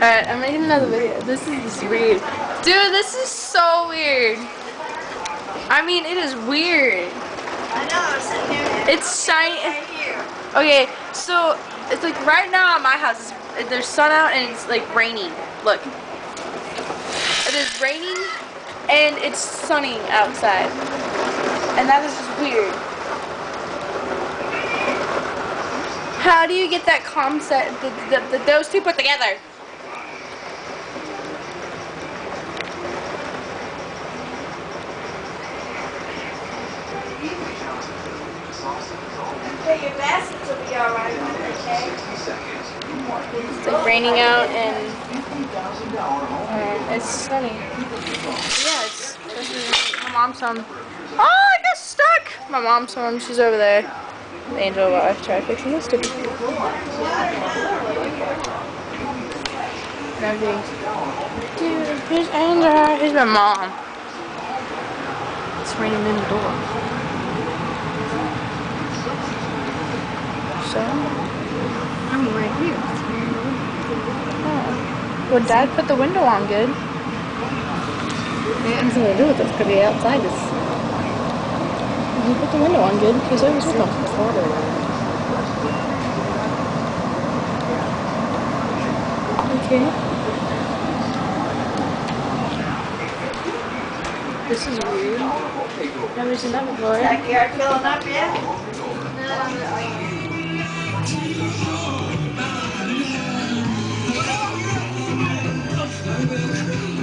Alright, I'm making another video. This is weird. Dude, this is so weird. I mean, it is weird. I know, I was sitting here. It's shiny. Right here. Okay, so it's like right now at my house, there's sun out and it's like raining. Look. It is raining and it's sunny outside. And that is just weird. How do you get that concept, those two put together? Okay, your baskets will be alright, okay? It's like raining out and it's sunny. Yeah, it's my mom's home. Oh, I got stuck! My mom's home, she's over there. The angel wife tried fixing this stupid thing. No, dude, here's Angela. Here's my mom. It's raining in the door. So, I'm right here. oh. Well, Dad put the window on good. It has nothing to do with this, because the outside is... He put the window on good because it was still water. okay. This is weird. Never seen that before. Backyard filling up yet?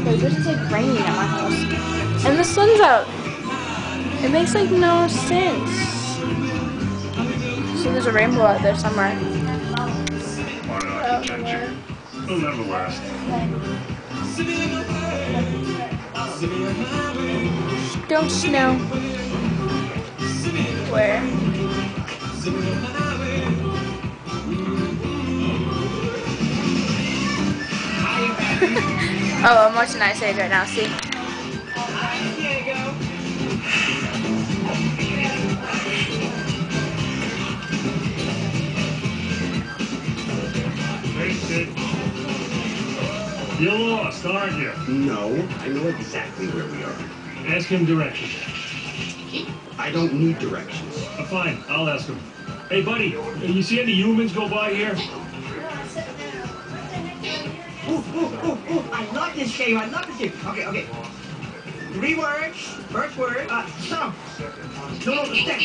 Wait, this is like raining at my house. And the sun's out. It makes like no sense. So there's a rainbow out there somewhere. Why not attention? It'll never last. Don't snow. Where? Oh, I'm watching Ice Age right now, see? Hey, Sid. You're lost, aren't you? No, I know exactly where we are. Ask him directions. I don't need directions. Fine, I'll ask him. Hey, buddy, you see any humans go by here? Ooh, I love this game. I love this game. Okay. 3 words. First word, some. No, step.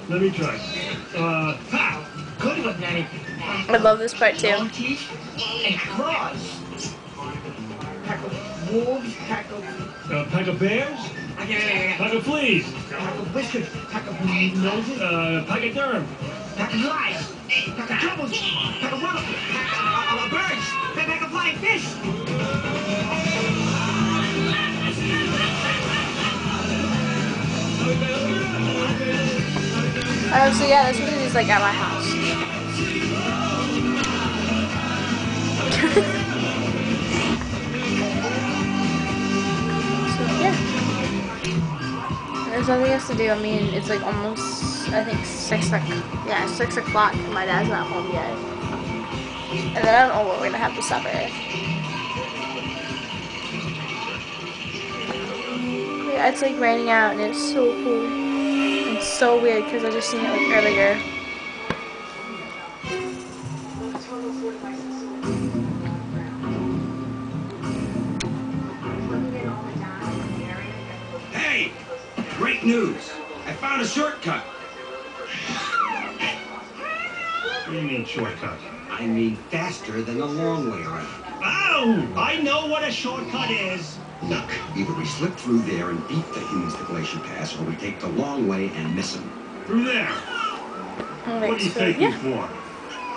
Let me try. Pow. Good one, Nanny. I love this part too. Long teeth and claws. Pack of wolves, pack Pack of bears? Pack of fleas? pack of whiskers, pack of noses, Pachyderm? pack of flies, pack of troubles, pack of runners, pack of birds, pack of flying fish. So yeah, that's what it is like at my house. So yeah. There's nothing else to do. I mean, it's like almost, I think 6 o'clock. My dad's not home yet. And then I don't know what we're gonna have for supper. Yeah, it's like raining out and it's so cool. It's so weird because I just seen it like earlier. Hey, great news. I found a shortcut. What do you mean shortcut? I mean faster than the long way around. Oh! I know what a shortcut is! Look, either we slip through there and beat the humans to Glacier Pass, or we take the long way and miss them. Through there! What do you take me for?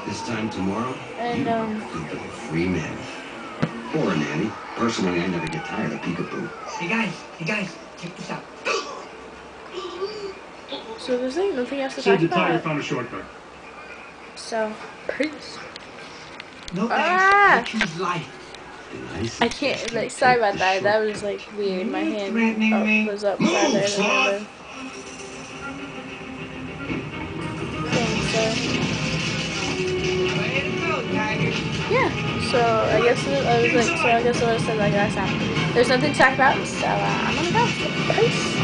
This time tomorrow, And you'll be a free man. Or a nanny. Personally, I never get tired of peekaboo. Hey guys, check this out. so there's like nothing else to Sid talk the Tiger about. found a shortcut. So peace. No Ah! thanks, I choose life. Nice. I can't, like, sorry about that. That was like weird. My hand was up farther than the other. Way to go, Tiger. yeah. So I guess I was like, so I guess what I said like last time. There's nothing to talk about, so I'm gonna go. Peace.